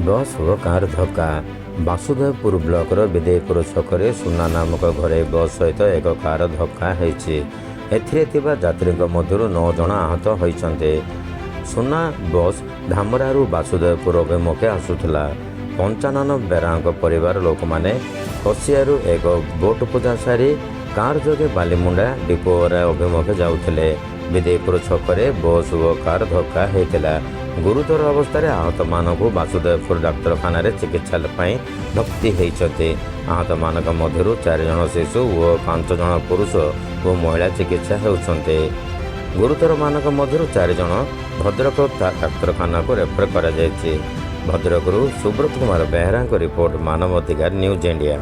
बस ओ कार धक्का बासुदेवपुर ब्लॉकर विदेपुर छकरे सुना नामक घरे बस सहित एक कार धक्का होईछि। एथिरे थिबा यात्रीक मध्यरु 9 जण आहत होइछन्ते। सुना बस धामरारू बासुदेवपुर अभिमुखे आसुथला। 95 बेरांक परिवार लोक माने खसियारू एक बोट पूजा सारी कार जोगे बालीमुंडा डिपोरा अभिमुखे जाउथिले। विदेपुर छकरे बस ओ कार धक्का होइतिला। गुरुतर अवस्था आहत मानक बासुदेवपुर डाक्तरखाना चिकित्सा भर्ती होती। आहत मानक मध्य 4 जण शिशु और 5 जण पुरुष और महिला चिकित्सा होती। गुरुतर मानक मध्य 4 जण भद्रक डाक्तरखाना को रेफर कर भद्रकरू सुब्रत कुमार बेहरा रिपोर्ट मानव अधिकार न्यूज इंडिया।